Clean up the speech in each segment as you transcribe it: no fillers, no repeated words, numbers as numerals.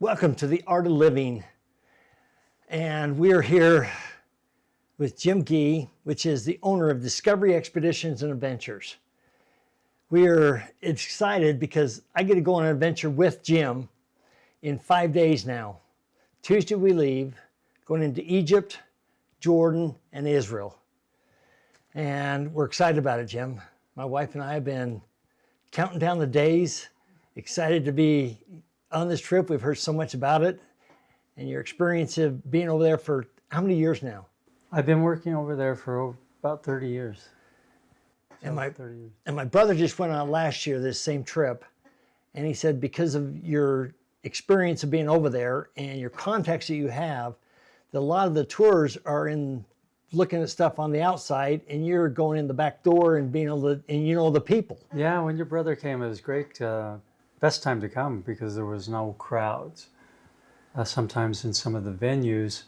Welcome to the Art of Living. And we are here with Jim Gee, which is the owner of Discovery Expeditions and Adventures. We are excited because I get to go on an adventure with Jim in 5 days now. Tuesday we leave, going into Egypt, Jordan, and Israel. And we're excited about it, Jim. My wife and I have been counting down the days, excited to be on this trip. We've heard so much about it, and your experience of being over there for how many years now? I've been working over there for about 30 years. And my brother just went on last year, this same trip, and he said because of your experience of being over there and your contacts that you have, that a lot of the tours are in looking at stuff on the outside, and you're going in the back door and being able to, and you know the people. Yeah, when your brother came, it was great. Best time to come because there was no crowds. Sometimes in some of the venues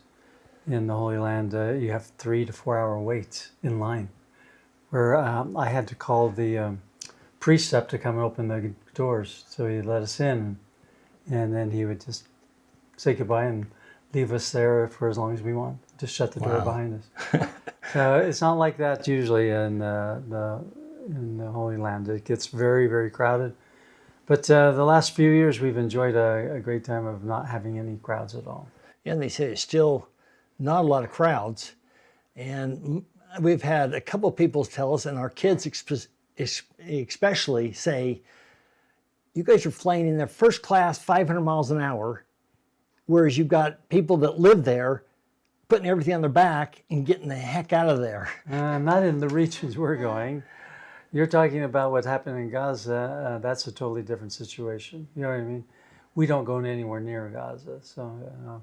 in the Holy Land, you have 3 to 4 hour waits in line, where I had to call the priest up to come open the doors, so he'd let us in, and then he would just say goodbye and leave us there for as long as we want. Just shut the door behind us. So it's not like that usually in the Holy Land. It gets very, very crowded. But the last few years, we've enjoyed a great time of not having any crowds at all. Yeah, and they say it's still not a lot of crowds. And we've had a couple of people tell us, and our kids especially say, you guys are flying in there first class, 500 miles an hour, whereas you've got people that live there putting everything on their back and getting the heck out of there. Not in the regions we're going. You're talking about what happened in Gaza. That's a totally different situation. You know what I mean? We don't go anywhere near Gaza. So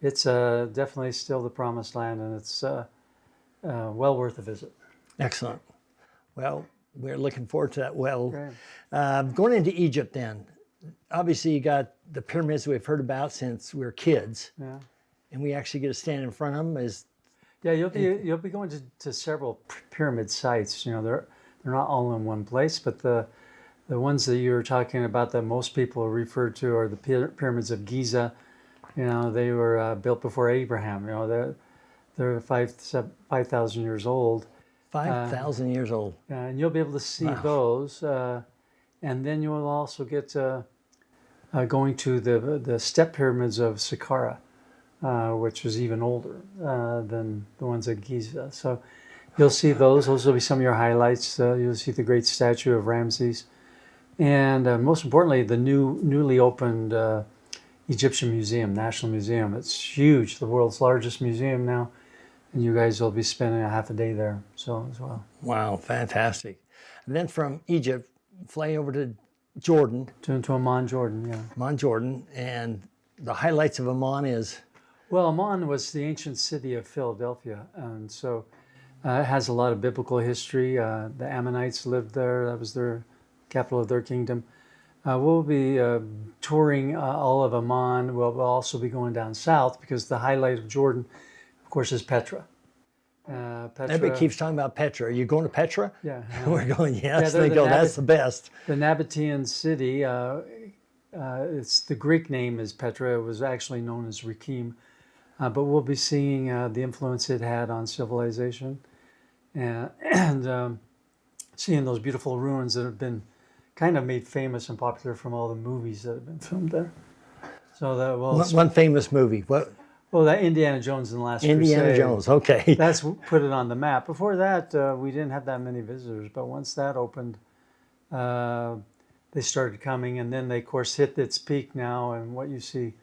it's definitely still the promised land, and it's well worth a visit. Excellent. Well, we're looking forward to that. Well, going into Egypt then, obviously you got the pyramids we've heard about since we were kids. Yeah. And we actually get to stand in front of them. You'll be going to several pyramid sites. You know, they're not all in one place, but the ones that you were talking about that most people refer to are the pyramids of Giza. You know, they were built before Abraham. You know, they're 5,000 years old. 5,000 years old. And you'll be able to see those, and then you will also get going to the step pyramids of Saqqara, which was even older than the ones at Giza. So you'll see those. Those will be some of your highlights. You'll see the great statue of Ramses. And most importantly, the newly opened Egyptian Museum, National Museum. It's huge, the world's largest museum now. And you guys will be spending a half a day there so as well. Wow, fantastic. And then from Egypt, fly over to Jordan. To Amman, Jordan, yeah. Amman, Jordan. And the highlights of Amman is? Well, Amman was the ancient city of Philadelphia. And so it has a lot of biblical history. The Ammonites lived there. That was their capital of their kingdom. We'll be touring all of Amman. We'll also be going down south because the highlight of Jordan, of course, is Petra. Everybody keeps talking about Petra. Are you going to Petra? Yeah. We're going, yes. They go, that's the best. The Nabatean city, it's the Greek name is Petra. It was actually known as Rekem. But we'll be seeing the influence it had on civilization and seeing those beautiful ruins that have been kind of made famous and popular from all the movies that have been filmed there. So that one famous movie. What? Well, that Indiana Jones and the Last Crusade. Indiana Jones, okay. That's put it on the map. Before that, we didn't have that many visitors, but once that opened, they started coming, and then they, of course, hit its peak now, and what you see,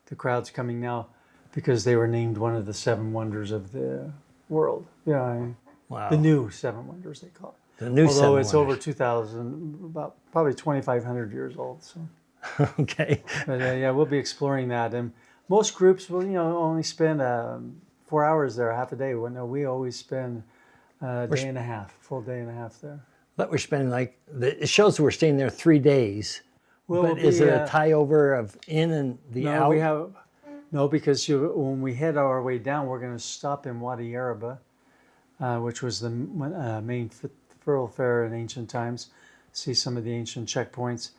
the crowds coming now, because they were named one of the 7 wonders of the world. Yeah, wow. The new 7 wonders, they call it. The new Although 7 it's wonders. Over 2,000, about probably 2,500 years old. So. Okay. But yeah, we'll be exploring that, and most groups will, only spend 4 hours there, half a day. Well, no, we always spend a day and a half, full day and a half there. But we're spending it shows we're staying there 3 days. Well, but is there a tie over of in and the out? No, because when we head our way down, we're going to stop in Wadi Araba, which was the main thoroughfare in ancient times, see some of the ancient checkpoints.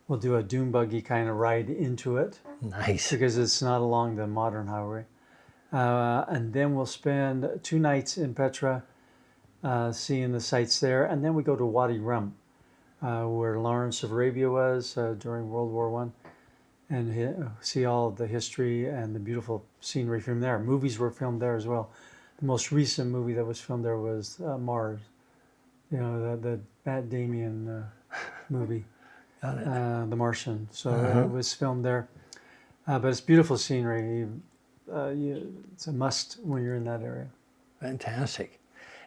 We'll do a dune buggy kind of ride into it Nice. because it's not along the modern highway. And then we'll spend 2 nights in Petra, seeing the sights there. And then we go to Wadi Rum, where Lawrence of Arabia was during World War I, and see all of the history and the beautiful scenery from there. Movies were filmed there as well. The most recent movie that was filmed there was Mars, the Matt Damon movie, Got it. The Martian. So it was filmed there. But it's beautiful scenery. It's a must when you're in that area. Fantastic.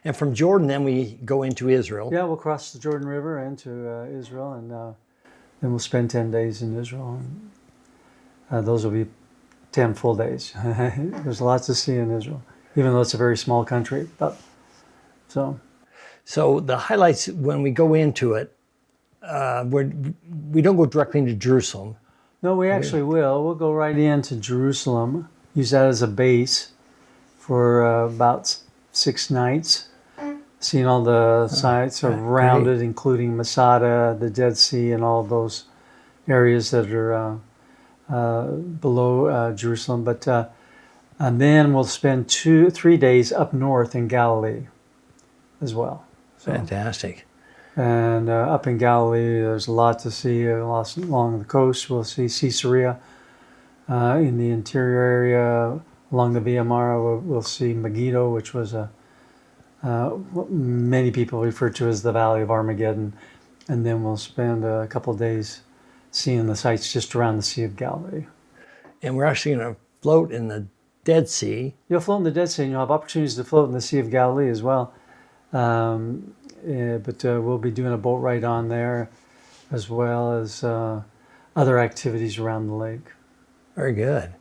And from Jordan, then we go into Israel. Yeah, we'll cross the Jordan River into Israel, and then we'll spend 10 days in Israel. Those will be 10 full days. There's lots to see in Israel, even though it's a very small country. So the highlights when we go into it, we don't go directly into Jerusalem. No, we actually will. We'll go right into Jerusalem, use that as a base for about 6 nights, seeing all the sites around it, including Masada, the Dead Sea, and all those areas that are below Jerusalem. But and then we'll spend 3 days up north in Galilee as well. So, Fantastic. and up in Galilee, there's a lot to see along the coast. We'll see Caesarea in the interior area. Along the Via Mara, we'll see Megiddo, which was what many people refer to as the Valley of Armageddon. And then we'll spend a couple of days seeing the sights just around the Sea of Galilee. And we're actually going to float in the Dead Sea. You'll float in the Dead Sea, and you'll have opportunities to float in the Sea of Galilee as well. But we'll be doing a boat ride on there, as well as other activities around the lake. Very good.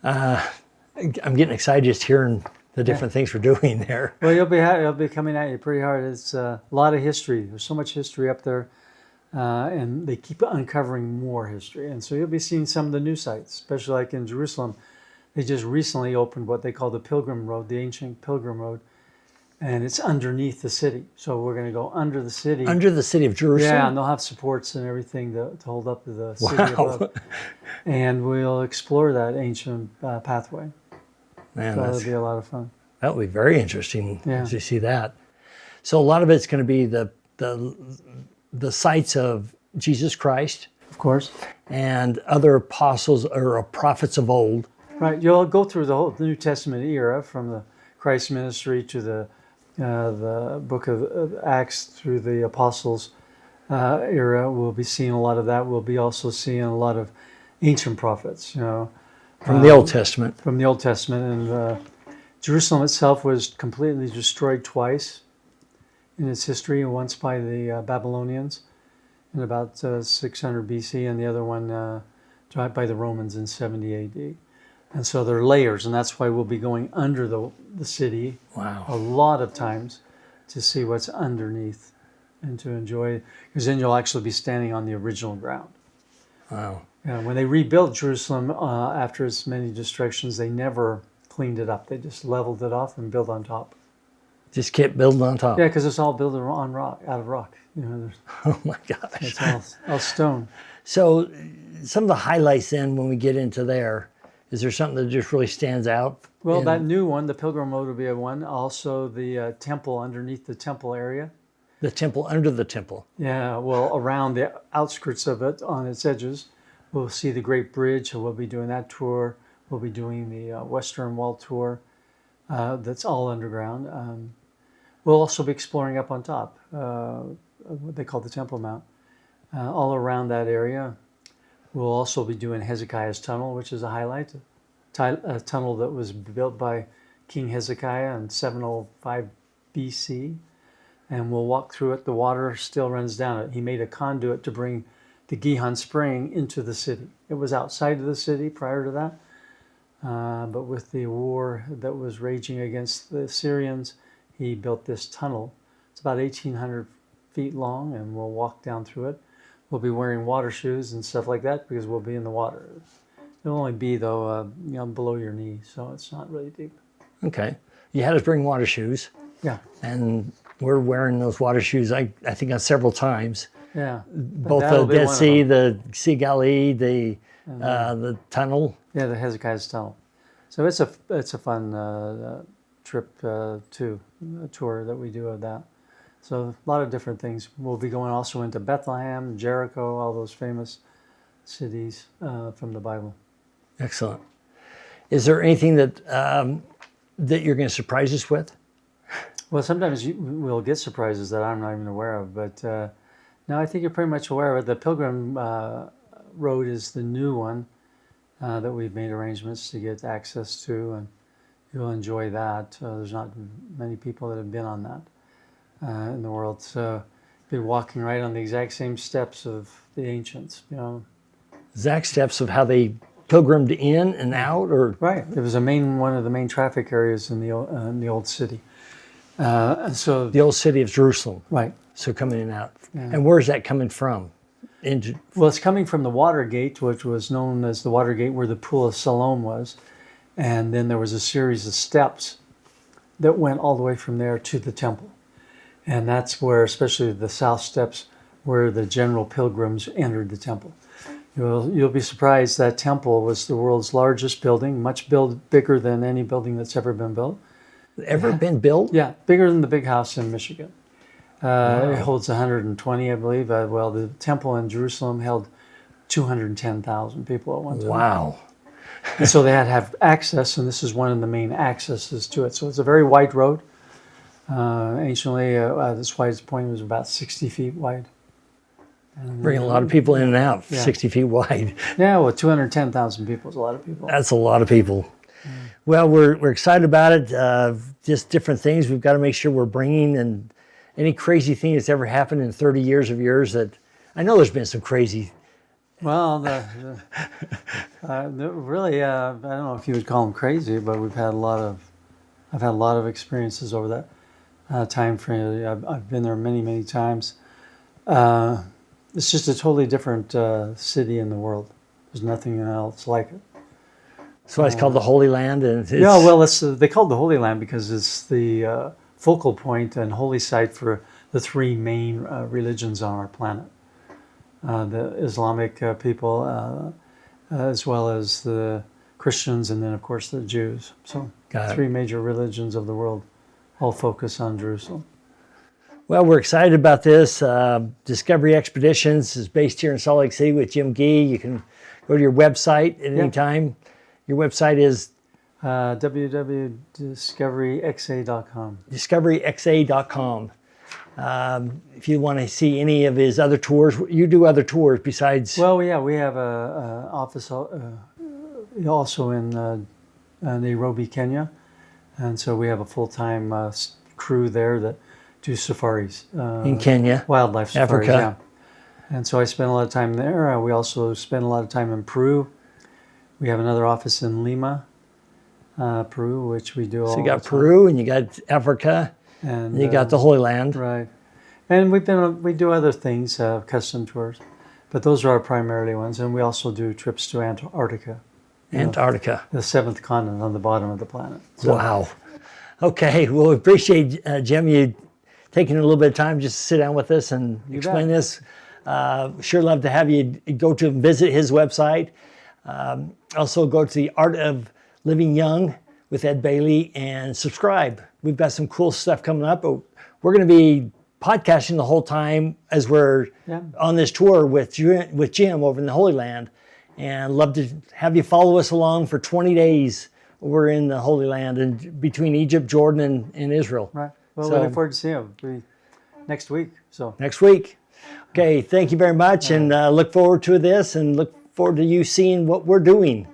I'm getting excited just hearing the different things we're doing there. Well, you'll be coming at you pretty hard. It's a lot of history. There's so much history up there, and they keep uncovering more history. And so you'll be seeing some of the new sites, especially like in Jerusalem. They just recently opened what they call the Pilgrim Road, the ancient Pilgrim Road, and it's underneath the city. So we're going to go under the city. Under the city of Jerusalem? Yeah, and they'll have supports and everything to hold up to the city above. And we'll explore that ancient pathway. Man, so that'll be a lot of fun. That'll be very interesting Yeah. to see that. So a lot of it's going to be the sites of Jesus Christ. Of course. And other apostles or prophets of old. Right. You'll go through the whole New Testament era, from the Christ ministry to the book of Acts through the apostles era. We'll be seeing a lot of that. We'll be also seeing a lot of ancient prophets, from the Old Testament. From the Old Testament. And Jerusalem itself was completely destroyed twice in its history, once by the Babylonians in about 600 BC, and the other one by the Romans in 70 AD. And so there are layers, and that's why we'll be going under the city a lot of times to see what's underneath and to enjoy, because then you'll actually be standing on the original ground. Wow. When they rebuilt Jerusalem after its many destructions, they never cleaned it up. They just leveled it off and built on top. Just kept building on top. Yeah, because it's all built on rock, out of rock. Oh my gosh. It's all stone. So some of the highlights then when we get into there, is there something that just really stands out? Well, that new one, the Pilgrim Road, will be a one. Also, the temple underneath the temple area. The temple under the temple. Yeah, well, around the outskirts of it, on its edges, we'll see the Great Bridge. So we'll be doing that tour. We'll be doing the Western Wall tour. That's all underground. We'll also be exploring up on top, what they call the Temple Mount, all around that area. We'll also be doing Hezekiah's Tunnel, which is a highlight, a tunnel that was built by King Hezekiah in 705 BC. And we'll walk through it. The water still runs down it. He made a conduit to bring the Gihon Spring into the city. It was outside of the city prior to that. But with the war that was raging against the Syrians, he built this tunnel. It's about 1,800 feet long, and we'll walk down through it. We'll be wearing water shoes and stuff like that because we'll be in the water. It'll only be, though, below your knee, so it's not really deep. Okay. You had us bring water shoes. Yeah. And we're wearing those water shoes, I think, on several times. Yeah. both the That'll be Dead one of Sea, them. the Sea Galilee, the tunnel. Yeah, the Hezekiah's Tunnel. So it's a fun trip too, a tour that we do of that. So a lot of different things. We'll be going also into Bethlehem, Jericho, all those famous cities from the Bible. Excellent. Is there anything that that you're going to surprise us with? Well, sometimes we'll get surprises that I'm not even aware of, but no, I think you're pretty much aware of it. The Pilgrim Road is the new one that we've made arrangements to get access to, and you'll enjoy that. There's not many people that have been on that in the world, so be walking right on the exact same steps of the ancients, you know. Exact steps of how they pilgrimed in and out, or Right. It was one of the main traffic areas in the old city. So the old city of Jerusalem. right. So coming in and out. And where's that coming from? Well, it's coming from the Watergate, which was known as the Watergate, where the Pool of Siloam was, and then there was a series of steps that went all the way from there to the temple, and that's where, especially the south steps, where the general pilgrims entered the temple. You'll be surprised that temple was the world's largest building, much bigger than any building that's ever been built. Ever been built? Yeah, bigger than the big house in Michigan. It holds 120, I believe. Well, the temple in Jerusalem held 210,000 people at one time. Wow. And so they had to have access, and this is one of the main accesses to it. So it's a very wide road. Anciently, this widest point was about 60 feet wide. And Bringing a lot of people in and out, Yeah. 60 feet wide. yeah, well, 210,000 people is a lot of people. That's a lot of people. Well, we're excited about it. Just different things. We've got to make sure we're bringing, and any crazy thing that's ever happened in 30 years of yours that, I know there's been some crazy. Well, really, I don't know if you would call them crazy, but I've had a lot of experiences over that time frame. I've been there many, many times. It's just a totally different city in the world. There's nothing else like it. So it's called the Holy Land. And it's, Yeah, well, they call it the Holy Land because it's the focal point and holy site for the three main religions on our planet. The Islamic people, as well as the Christians, and then, of course, the Jews. So three major religions of the world all focus on Jerusalem. Well, we're excited about this. Discovery Expeditions is based here in Salt Lake City with Jim Gee. You can go to your website at any time. Your website is www.discoveryxa.com. discoveryxa.com. If you want to see any of his other tours, you do other tours besides. Well, yeah, we have an office also in Nairobi, Kenya, and so we have a full-time crew there that do safaris in Kenya, wildlife safaris. Africa. Yeah. And so I spend a lot of time there. We also spend a lot of time in Peru. We have another office in Lima, Peru, which we do all. So you got Peru and you got Africa and you got the Holy Land. Right. And we do other things, custom tours, but those are our primarily ones. And we also do trips to Antarctica. Antarctica. The seventh continent on the bottom of the planet. So, wow. Okay. Well, we appreciate, Jim, you taking a little bit of time just to sit down with us and explain this. Sure love to have you go to and visit his website. Also go to the Art of Living Young with Ed Bailey and subscribe. We've got some cool stuff coming up. But we're going to be podcasting the whole time as we're on this tour with Jim over in the Holy Land, and love to have you follow us along for 20 days. We're in the Holy Land and between Egypt, Jordan, and Israel. Right. Well, we look forward to seeing you next week. Next week. Okay. Thank you very much, and look forward to this, and look forward to you seeing what we're doing.